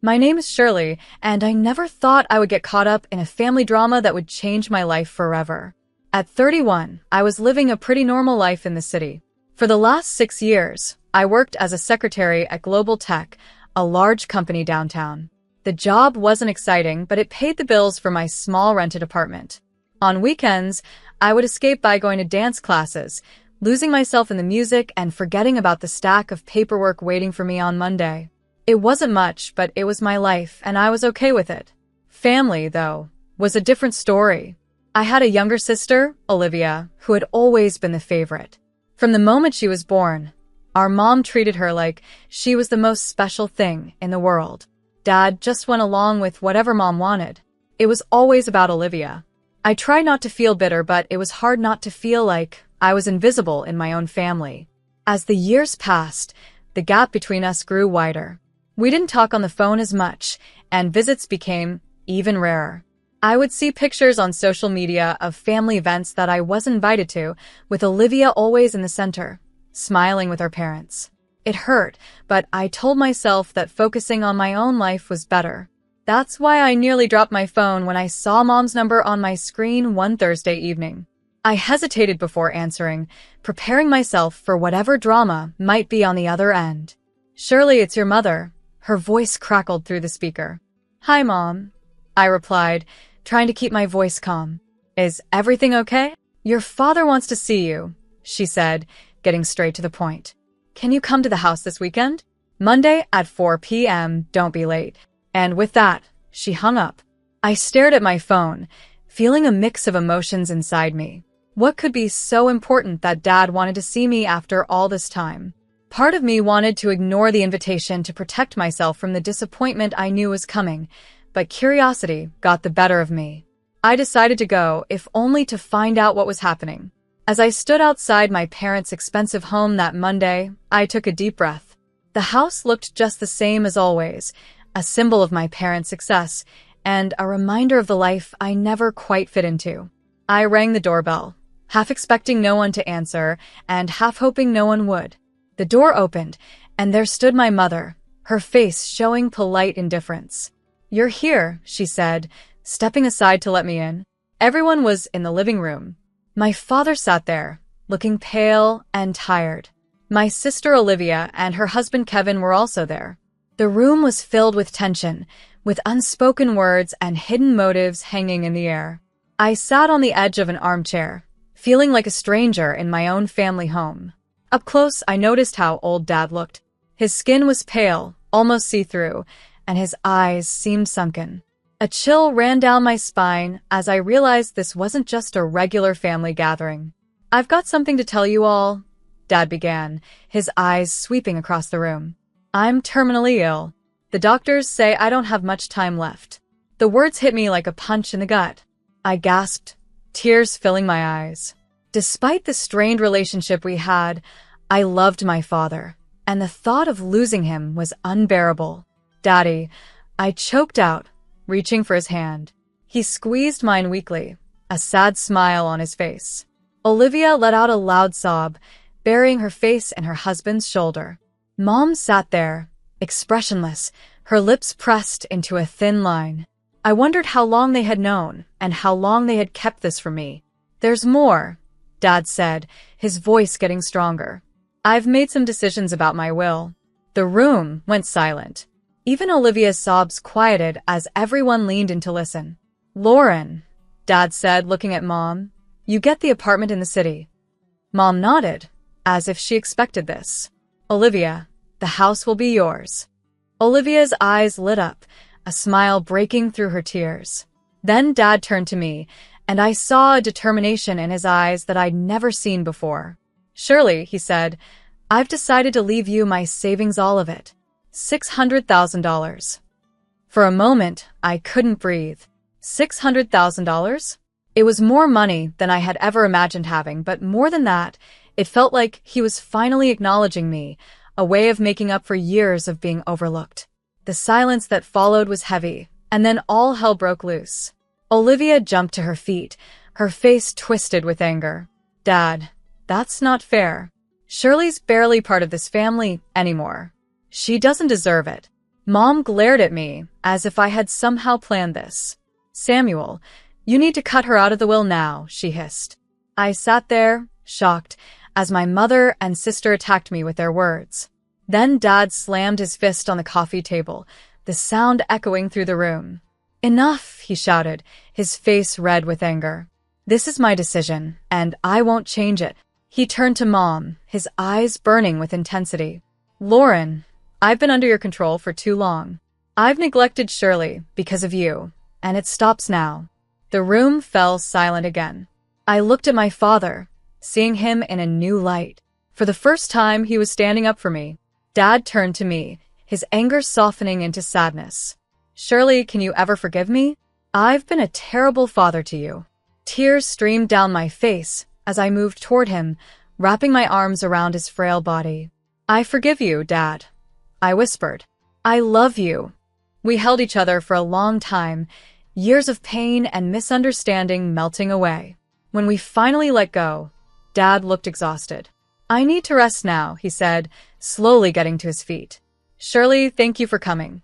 My name is Shirley, and I never thought I would get caught up in a family drama that would change my life forever. At 31, I was living a pretty normal life in the city. For the last 6 years, I worked as a secretary at Global Tech, a large company downtown. The job wasn't exciting, but it paid the bills for my small rented apartment. On weekends, I would escape by going to dance classes, losing myself in the music and forgetting about the stack of paperwork waiting for me on Monday. It wasn't much, but it was my life, and I was okay with it. Family, though, was a different story. I had a younger sister, Olivia, who had always been the favorite. From the moment she was born, our mom treated her like she was the most special thing in the world. Dad just went along with whatever Mom wanted. It was always about Olivia. I tried not to feel bitter, but it was hard not to feel like I was invisible in my own family. As the years passed, the gap between us grew wider. We didn't talk on the phone as much, and visits became even rarer. I would see pictures on social media of family events that I was invited to, with Olivia always in the center, smiling with her parents. It hurt, but I told myself that focusing on my own life was better. That's why I nearly dropped my phone when I saw Mom's number on my screen one Thursday evening. I hesitated before answering, preparing myself for whatever drama might be on the other end. "Shirley, it's your mother." Her voice crackled through the speaker. "Hi, Mom," I replied, trying to keep my voice calm. "Is everything okay?" "Your father wants to see you," she said, getting straight to the point. "Can you come to the house this weekend? Monday at 4 p.m., don't be late." And with that, she hung up. I stared at my phone, feeling a mix of emotions inside me. What could be so important that Dad wanted to see me after all this time? Part of me wanted to ignore the invitation to protect myself from the disappointment I knew was coming, but curiosity got the better of me. I decided to go, if only to find out what was happening. As I stood outside my parents' expensive home that Monday, I took a deep breath. The house looked just the same as always, a symbol of my parents' success, and a reminder of the life I never quite fit into. I rang the doorbell, half expecting no one to answer, and half hoping no one would. The door opened, and there stood my mother, her face showing polite indifference. "You're here," she said, stepping aside to let me in. Everyone was in the living room. My father sat there, looking pale and tired. My sister Olivia and her husband Kevin were also there. The room was filled with tension, with unspoken words and hidden motives hanging in the air. I sat on the edge of an armchair, feeling like a stranger in my own family home. Up close, I noticed how old Dad looked. His skin was pale, almost see-through, and his eyes seemed sunken. A chill ran down my spine as I realized this wasn't just a regular family gathering. "I've got something to tell you all," Dad began, his eyes sweeping across the room. "I'm terminally ill. The doctors say I don't have much time left." The words hit me like a punch in the gut. I gasped, tears filling my eyes. Despite the strained relationship we had, I loved my father, and the thought of losing him was unbearable. "Daddy," I choked out, reaching for his hand. He squeezed mine weakly, a sad smile on his face. Olivia let out a loud sob, burying her face in her husband's shoulder. Mom sat there, expressionless, her lips pressed into a thin line. I wondered how long they had known, and how long they had kept this from me. "There's more," Dad said, his voice getting stronger. "I've made some decisions about my will." The room went silent. Even Olivia's sobs quieted as everyone leaned in to listen. "Lauren," Dad said, looking at Mom, "you get the apartment in the city." Mom nodded, as if she expected this. "Olivia, the house will be yours." Olivia's eyes lit up, a smile breaking through her tears. Then Dad turned to me, and I saw a determination in his eyes that I'd never seen before. "Shirley," he said, "I've decided to leave you my savings, all of it. $600,000. For a moment, I couldn't breathe. $600,000? It was more money than I had ever imagined having, but more than that, it felt like he was finally acknowledging me, a way of making up for years of being overlooked. The silence that followed was heavy, and then all hell broke loose. Olivia jumped to her feet, her face twisted with anger. "Dad, that's not fair. Shirley's barely part of this family anymore. She doesn't deserve it." Mom glared at me as if I had somehow planned this. "Samuel, you need to cut her out of the will now," she hissed. I sat there, shocked, as my mother and sister attacked me with their words. Then Dad slammed his fist on the coffee table, the sound echoing through the room. "Enough," he shouted, his face red with anger. "This is my decision, and I won't change it." He turned to Mom, his eyes burning with intensity. "Lauren, I've been under your control for too long. I've neglected Shirley because of you, and it stops now." The room fell silent again. I looked at my father, seeing him in a new light. For the first time, he was standing up for me. Dad turned to me, his anger softening into sadness. "Shirley, can you ever forgive me? I've been a terrible father to you." Tears streamed down my face as I moved toward him, wrapping my arms around his frail body. "I forgive you, Dad," I whispered. "I love you." We held each other for a long time, years of pain and misunderstanding melting away. When we finally let go, Dad looked exhausted. "I need to rest now," he said, slowly getting to his feet. "Shirley, thank you for coming."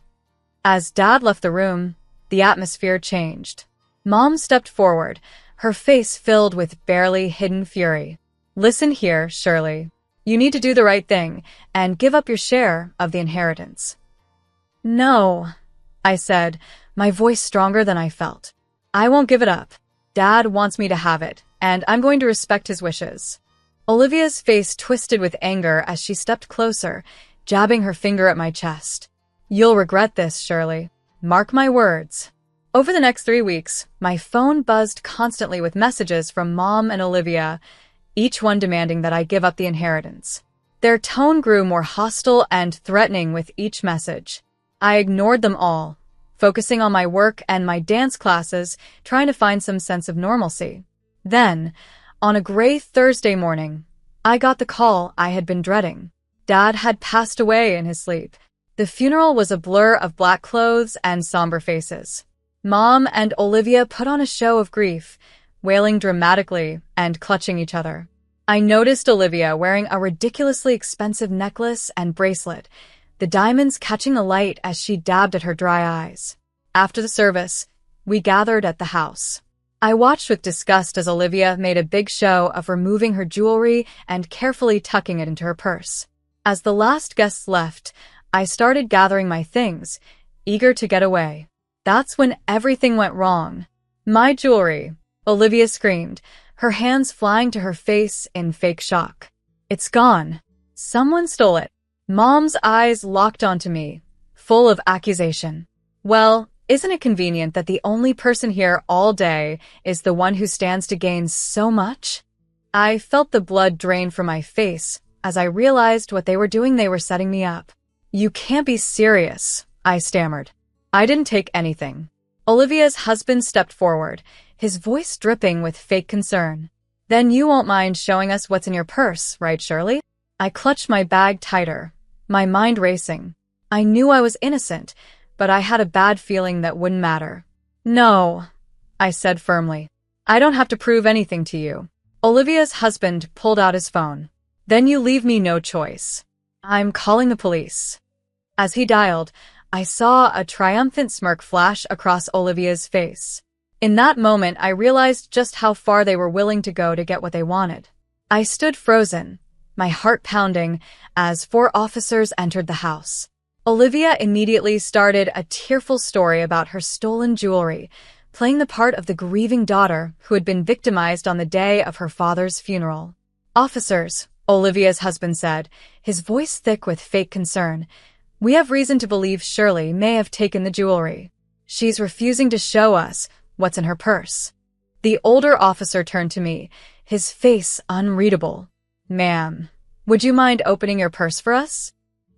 As Dad left the room, the atmosphere changed. Mom stepped forward, her face filled with barely hidden fury. "Listen here, Shirley. You need to do the right thing and give up your share of the inheritance." "No," I said, my voice stronger than I felt. "I won't give it up. Dad wants me to have it, and I'm going to respect his wishes." Olivia's face twisted with anger as she stepped closer, jabbing her finger at my chest. "You'll regret this, Shirley. Mark my words." Over the next 3 weeks, my phone buzzed constantly with messages from Mom and Olivia, each one demanding that I give up the inheritance. Their tone grew more hostile and threatening with each message. I ignored them all, focusing on my work and my dance classes, trying to find some sense of normalcy. Then, on a gray Thursday morning, I got the call I had been dreading. Dad had passed away in his sleep. The funeral was a blur of black clothes and somber faces. Mom and Olivia put on a show of grief, wailing dramatically and clutching each other. I noticed Olivia wearing a ridiculously expensive necklace and bracelet, the diamonds catching the light as she dabbed at her dry eyes. After the service, we gathered at the house. I watched with disgust as Olivia made a big show of removing her jewelry and carefully tucking it into her purse. As the last guests left, I started gathering my things, eager to get away. That's when everything went wrong. "My jewelry," Olivia screamed, her hands flying to her face in fake shock. "It's gone. Someone stole it." Mom's eyes locked onto me, full of accusation. "Well, isn't it convenient that the only person here all day is the one who stands to gain so much?" I felt the blood drain from my face as I realized what they were doing. They were setting me up. "You can't be serious," I stammered. "I didn't take anything." Olivia's husband stepped forward, his voice dripping with fake concern. "Then you won't mind showing us what's in your purse, right, Shirley?" I clutched my bag tighter, my mind racing. I knew I was innocent, but I had a bad feeling that wouldn't matter. "No," I said firmly. "I don't have to prove anything to you." Olivia's husband pulled out his phone. "Then you leave me no choice. I'm calling the police." As he dialed, I saw a triumphant smirk flash across Olivia's face. In that moment, I realized just how far they were willing to go to get what they wanted. I stood frozen, my heart pounding, as 4 officers entered the house. Olivia immediately started a tearful story about her stolen jewelry, playing the part of the grieving daughter who had been victimized on the day of her father's funeral. "Officers," Olivia's husband said, his voice thick with fake concern, "we have reason to believe Shirley may have taken the jewelry. She's refusing to show us what's in her purse." The older officer turned to me, his face unreadable. "Ma'am, would you mind opening your purse for us?"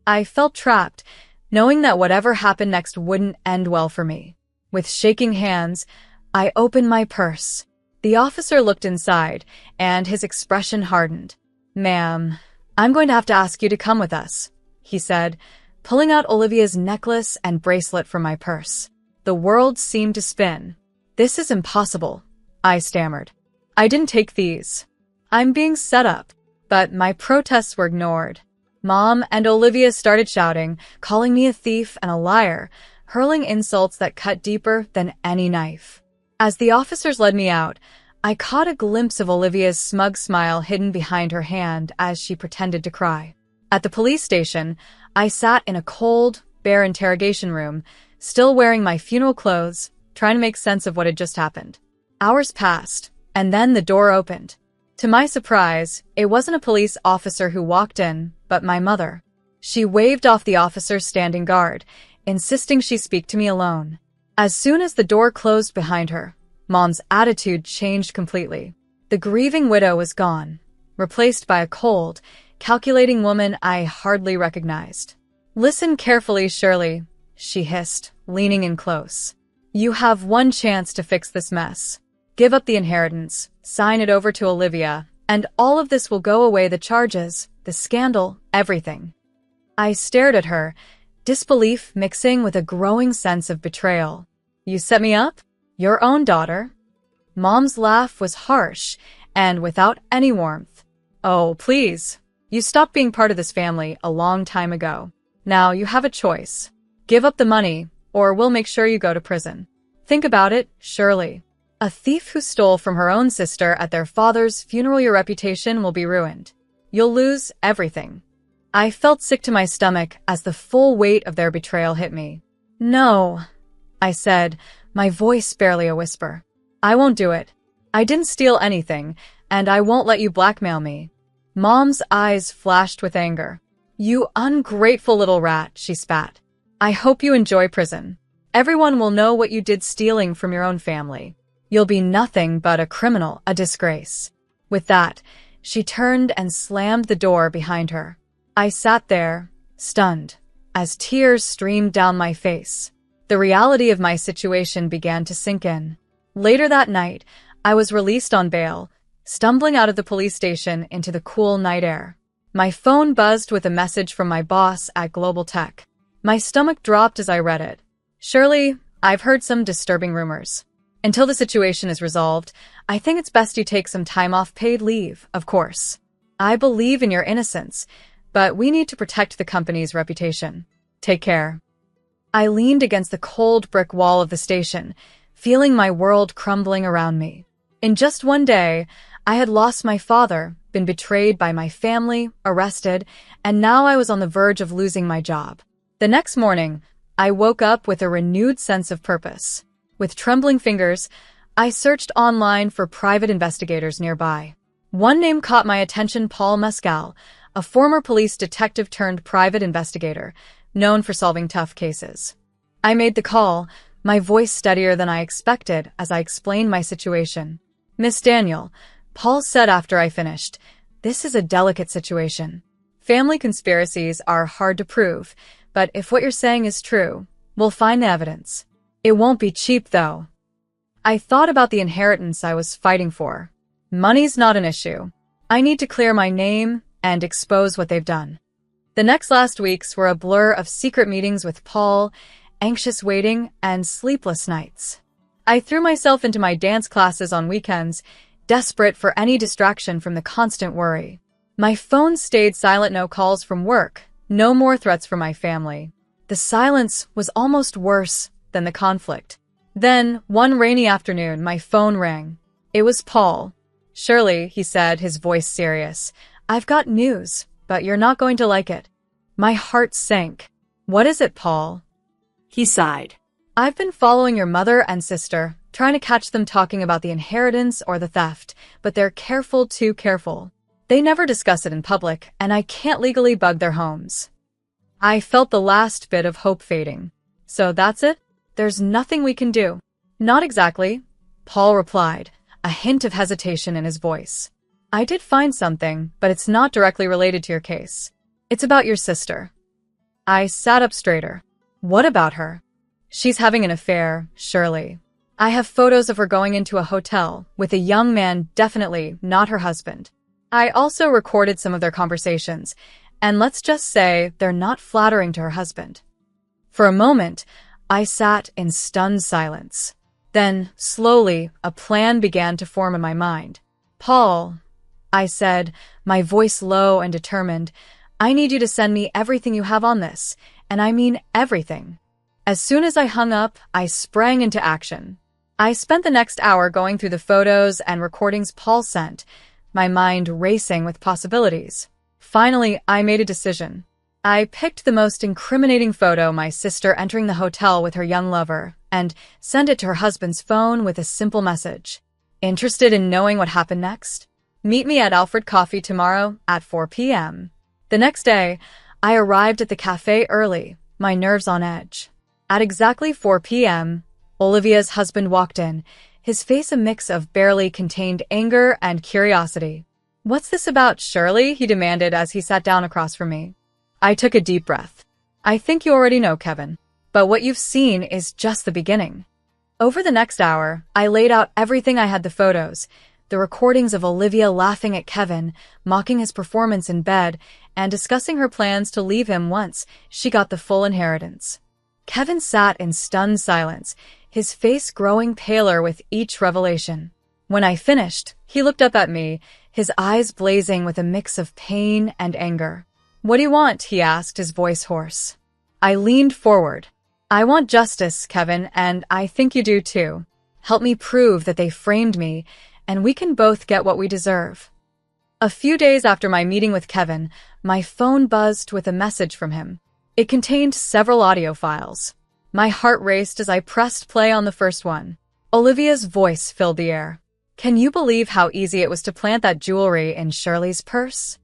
I felt trapped, knowing that whatever happened next wouldn't end well for me. With shaking hands, I opened my purse. The officer looked inside, and his expression hardened. "Ma'am, I'm going to have to ask you to come with us," he said, pulling out Olivia's necklace and bracelet from my purse. The world seemed to spin. "This is impossible," I stammered. "I didn't take these. I'm being set up." But my protests were ignored. Mom and Olivia started shouting, calling me a thief and a liar, hurling insults that cut deeper than any knife. As the officers led me out, I caught a glimpse of Olivia's smug smile hidden behind her hand as she pretended to cry. At the police station, I sat in a cold, bare interrogation room, still wearing my funeral clothes, trying to make sense of what had just happened. Hours passed, and then the door opened. To my surprise, it wasn't a police officer who walked in, but my mother. She waved off the officer standing guard, insisting she speak to me alone. As soon as the door closed behind her, Mom's attitude changed completely. The grieving widow was gone, replaced by a cold, calculating woman I hardly recognized. "Listen carefully, Shirley," she hissed, leaning in close. "You have one chance to fix this mess. Give up the inheritance, sign it over to Olivia, and all of this will go away, the charges, the scandal, everything." I stared at her, disbelief mixing with a growing sense of betrayal. "You set me up? Your own daughter?" Mom's laugh was harsh and without any warmth. "Oh, please. You stopped being part of this family a long time ago. Now you have a choice. Give up the money, or we'll make sure you go to prison. Think about it, Shirley. A thief who stole from her own sister at their father's funeral, your reputation will be ruined. You'll lose everything." I felt sick to my stomach as the full weight of their betrayal hit me. "No," I said, my voice barely a whisper. "I won't do it. I didn't steal anything, and I won't let you blackmail me." Mom's eyes flashed with anger. "You ungrateful little rat," she spat. "I hope you enjoy prison. Everyone will know what you did stealing from your own family. You'll be nothing but a criminal, a disgrace." With that, she turned and slammed the door behind her. I sat there, stunned, as tears streamed down my face. The reality of my situation began to sink in. Later that night, I was released on bail, stumbling out of the police station into the cool night air. My phone buzzed with a message from my boss at Global Tech. My stomach dropped as I read it. "Shirley, I've heard some disturbing rumors. Until the situation is resolved, I think it's best you take some time off, paid leave, of course. I believe in your innocence, but we need to protect the company's reputation. Take care." I leaned against the cold brick wall of the station, feeling my world crumbling around me. In just one day, I had lost my father, been betrayed by my family, arrested, and now I was on the verge of losing my job. The next morning, I woke up with a renewed sense of purpose. With trembling fingers, I searched online for private investigators nearby. One name caught my attention: Paul Mescal, a former police detective turned private investigator, known for solving tough cases. I made the call, my voice steadier than I expected as I explained my situation. "Miss Daniel," Paul said after I finished, "this is a delicate situation. Family conspiracies are hard to prove, but if what you're saying is true, we'll find the evidence. It won't be cheap, though." I thought about the inheritance I was fighting for. Money's not an issue. I need to clear my name and expose what they've done. The last weeks were a blur of secret meetings with Paul, anxious waiting, and sleepless nights. I threw myself into my dance classes on weekends, desperate for any distraction from the constant worry. My phone stayed silent, no calls from work, no more threats from my family. The silence was almost worse than the conflict. Then, one rainy afternoon, my phone rang. It was Paul. "Shirley," he said, his voice serious, "I've got news, but you're not going to like it." My heart sank. "What is it, Paul?" He sighed. "I've been following your mother and sister, trying to catch them talking about the inheritance or the theft, but they're careful, too careful. They never discuss it in public, and I can't legally bug their homes." I felt the last bit of hope fading. "So that's it? There's nothing we can do?" "Not exactly," Paul replied, a hint of hesitation in his voice. "I did find something, but it's not directly related to your case. It's about your sister." I sat up straighter. "What about her?" "She's having an affair, Shirley. I have photos of her going into a hotel with a young man, definitely not her husband. I also recorded some of their conversations, and let's just say they're not flattering to her husband." For a moment, I sat in stunned silence. Then, slowly, a plan began to form in my mind. "Paul," I said, my voice low and determined, I need you to send me everything you have on this, and I mean everything." As soon as I hung up, I sprang into action. I spent the next hour going through the photos and recordings Paul sent, my mind racing with possibilities. Finally, I made a decision. I picked the most incriminating photo, my sister entering the hotel with her young lover, and sent it to her husband's phone with a simple message. "Interested in knowing what happened next? Meet me at Alfred Coffee tomorrow at 4 p.m. The next day, I arrived at the cafe early, my nerves on edge. At exactly 4 p.m., Olivia's husband walked in, his face a mix of barely contained anger and curiosity. "What's this about, Shirley?" he demanded as he sat down across from me. I took a deep breath. "I think you already know, Kevin, but what you've seen is just the beginning." Over the next hour, I laid out everything. I had the photos, the recordings of Olivia laughing at Kevin, mocking his performance in bed, and discussing her plans to leave him once she got the full inheritance. Kevin sat in stunned silence, his face growing paler with each revelation. When I finished, he looked up at me, his eyes blazing with a mix of pain and anger. "What do you want?" he asked, his voice hoarse. I leaned forward. "I want justice, Kevin, and I think you do too. Help me prove that they framed me, and we can both get what we deserve." A few days after my meeting with Kevin, my phone buzzed with a message from him. It contained several audio files. My heart raced as I pressed play on the first one. Olivia's voice filled the air. "Can you believe how easy it was to plant that jewelry in Shirley's purse?"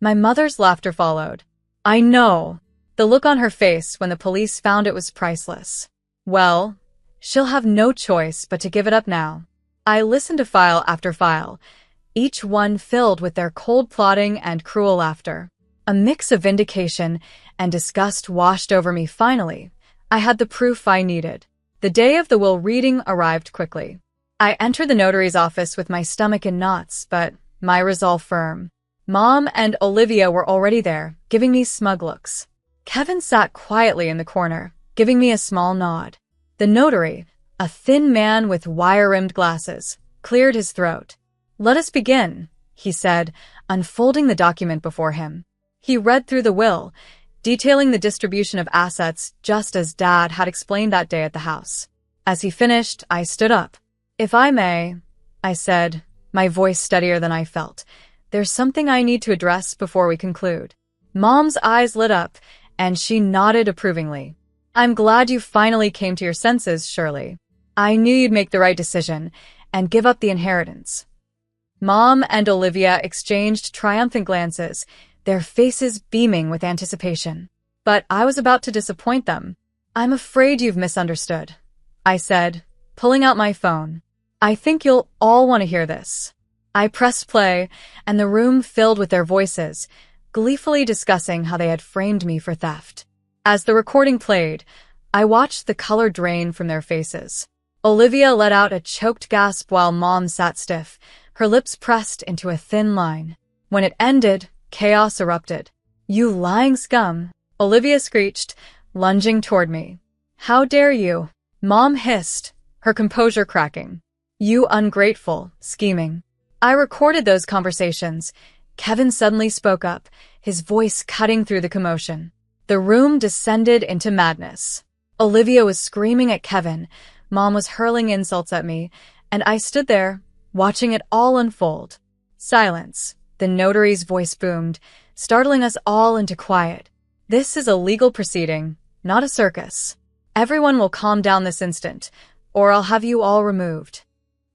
My mother's laughter followed. "I know." The look on her face when the police found it was priceless. "Well, she'll have no choice but to give it up now." I listened to file after file, each one filled with their cold plotting and cruel laughter. A mix of vindication and disgust washed over me. Finally, I had the proof I needed. The day of the will reading arrived quickly. I entered the notary's office with my stomach in knots, but my resolve firm. Mom and Olivia were already there, giving me smug looks. Kevin sat quietly in the corner, giving me a small nod. The notary, a thin man with wire-rimmed glasses, cleared his throat. "Let us begin," he said, unfolding the document before him. He read through the will, detailing the distribution of assets just as Dad had explained that day at the house. As he finished, I stood up. "If I may," I said, my voice steadier than I felt, "there's something I need to address before we conclude." Mom's eyes lit up, and she nodded approvingly. "I'm glad you finally came to your senses, Shirley. I knew you'd make the right decision and give up the inheritance." Mom and Olivia exchanged triumphant glances, their faces beaming with anticipation. But I was about to disappoint them. "I'm afraid you've misunderstood," I said, pulling out my phone. "I think you'll all want to hear this." I pressed play, and the room filled with their voices, gleefully discussing how they had framed me for theft. As the recording played, I watched the color drain from their faces. Olivia let out a choked gasp while Mom sat stiff, her lips pressed into a thin line. When it ended, chaos erupted. "You lying scum," Olivia screeched, lunging toward me. "How dare you?" Mom hissed, her composure cracking. "You ungrateful, scheming." I recorded those conversations. Kevin suddenly spoke up, his voice cutting through the commotion. The room descended into madness. Olivia was screaming at Kevin, Mom was hurling insults at me, and I stood there, watching it all unfold. Silence. The notary's voice boomed, startling us all into quiet. "This is a legal proceeding, not a circus. Everyone will calm down this instant, or I'll have you all removed."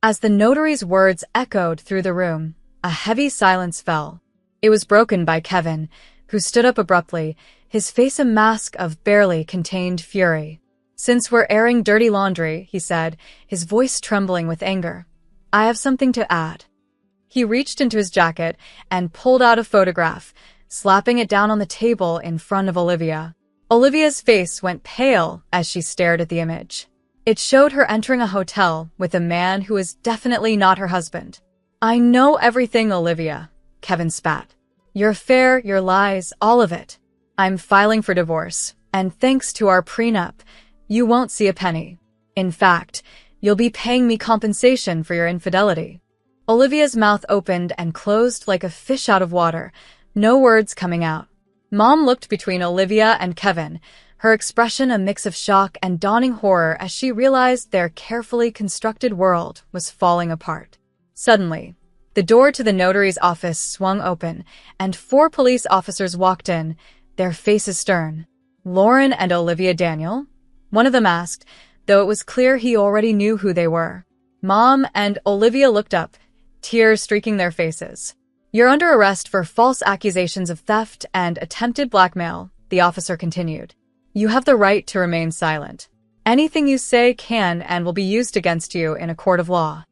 As the notary's words echoed through the room, a heavy silence fell. It was broken by Kevin, who stood up abruptly, his face a mask of barely contained fury. "Since we're airing dirty laundry," he said, his voice trembling with anger, "I have something to add." He reached into his jacket and pulled out a photograph, slapping it down on the table in front of Olivia. Olivia's face went pale as she stared at the image. It showed her entering a hotel with a man who was definitely not her husband. "I know everything, Olivia," Kevin spat. "Your affair, your lies, all of it. I'm filing for divorce, and thanks to our prenup, you won't see a penny. In fact, you'll be paying me compensation for your infidelity." Olivia's mouth opened and closed like a fish out of water, no words coming out. Mom looked between Olivia and Kevin, her expression a mix of shock and dawning horror as she realized their carefully constructed world was falling apart. Suddenly, the door to the notary's office swung open, and 4 police officers walked in, their faces stern. "Lauren and Olivia Daniel?" one of them asked, though it was clear he already knew who they were. Mom and Olivia looked up, tears streaking their faces. "You're under arrest for false accusations of theft and attempted blackmail," the officer continued. "You have the right to remain silent. Anything you say can and will be used against you in a court of law."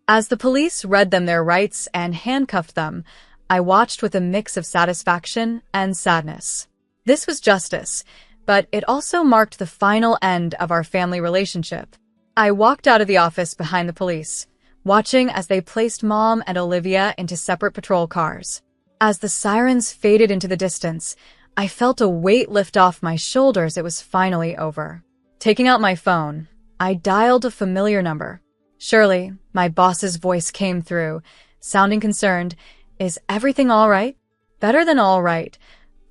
As the police read them their rights and handcuffed them, I watched with a mix of satisfaction and sadness. This was justice, but it also marked the final end of our family relationship. I walked out of the office behind the police, watching as they placed Mom and Olivia into separate patrol cars. As the sirens faded into the distance, I felt a weight lift off my shoulders. It was finally over. Taking out my phone, I dialed a familiar number. Shirley, my boss's voice came through, sounding concerned. "Is everything all right?" "Better than all right,"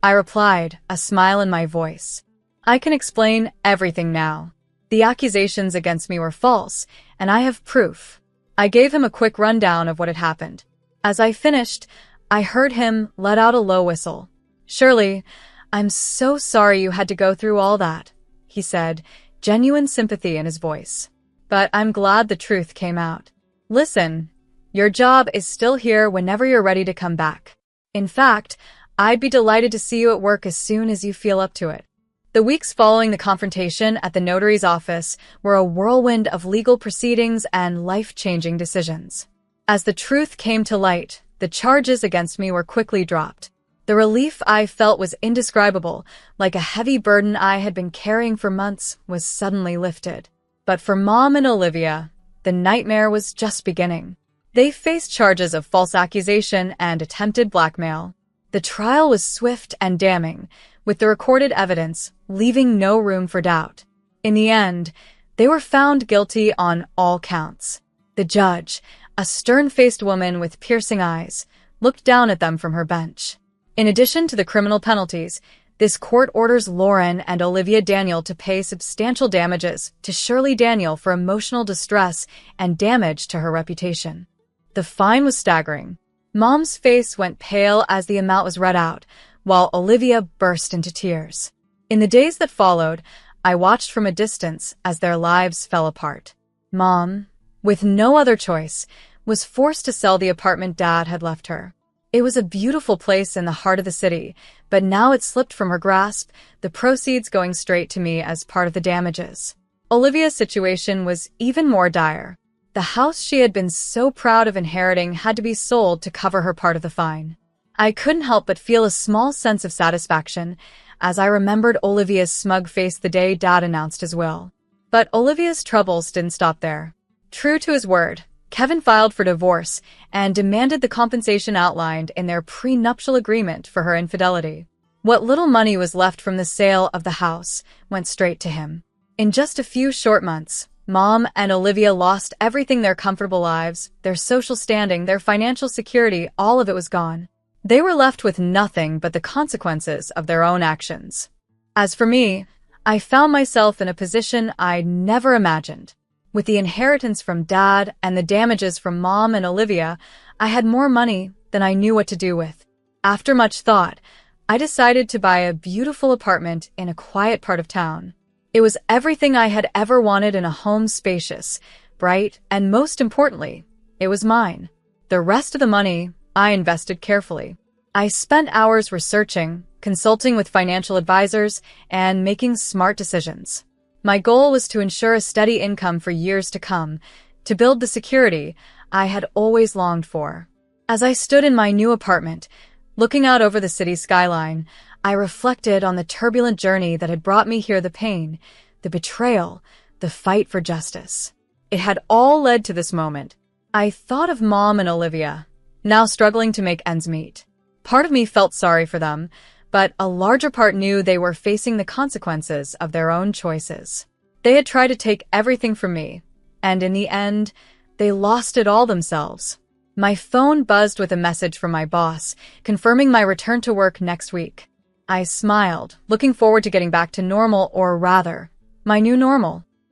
I replied, a smile in my voice. "I can explain everything now. The accusations against me were false, and I have proof." I gave him a quick rundown of what had happened. As I finished, I heard him let out a low whistle. "Shirley, I'm so sorry you had to go through all that," he said, genuine sympathy in his voice. "But I'm glad the truth came out. Listen, your job is still here whenever you're ready to come back. In fact, I'd be delighted to see you at work as soon as you feel up to it." The weeks following the confrontation at the notary's office were a whirlwind of legal proceedings and life-changing decisions. As the truth came to light, the charges against me were quickly dropped. The relief I felt was indescribable, like a heavy burden I had been carrying for months was suddenly lifted. But for Mom and Olivia, the nightmare was just beginning. They faced charges of false accusation and attempted blackmail. The trial was swift and damning, with the recorded evidence leaving no room for doubt. In the end, they were found guilty on all counts. The judge, a stern-faced woman with piercing eyes, looked down at them from her bench. In addition to the criminal penalties, this court orders Lauren and Olivia Daniel to pay substantial damages to Shirley Daniel for emotional distress and damage to her reputation. The fine was staggering. Mom's face went pale as the amount was read out, while Olivia burst into tears. In the days that followed, I watched from a distance as their lives fell apart. Mom, with no other choice, was forced to sell the apartment Dad had left her. It was a beautiful place in the heart of the city, but now it slipped from her grasp, the proceeds going straight to me as part of the damages. Olivia's situation was even more dire. The house she had been so proud of inheriting had to be sold to cover her part of the fine. I couldn't help but feel a small sense of satisfaction as I remembered Olivia's smug face the day Dad announced his will. But Olivia's troubles didn't stop there. True to his word, Kevin filed for divorce and demanded the compensation outlined in their prenuptial agreement for her infidelity. What little money was left from the sale of the house went straight to him. In just a few short months, Mom and Olivia lost everything: their comfortable lives, their social standing, their financial security. All of it was gone. They were left with nothing but the consequences of their own actions. As for me, I found myself in a position I'd never imagined. With the inheritance from Dad and the damages from Mom and Olivia, I had more money than I knew what to do with. After much thought, I decided to buy a beautiful apartment in a quiet part of town. It was everything I had ever wanted in a home: spacious, bright, and most importantly, it was mine. The rest of the money I invested carefully. I spent hours researching, consulting with financial advisors, and making smart decisions. My goal was to ensure a steady income for years to come, to build the security I had always longed for. As I stood in my new apartment, looking out over the city skyline, I reflected on the turbulent journey that had brought me here: the pain, the betrayal, the fight for justice. It had all led to this moment. I thought of Mom and Olivia, now struggling to make ends meet. Part of me felt sorry for them, but a larger part knew they were facing the consequences of their own choices. They had tried to take everything from me, and in the end, they lost it all themselves. My phone buzzed with a message from my boss, confirming my return to work next week. I smiled, looking forward to getting back to normal, or rather, my new normal.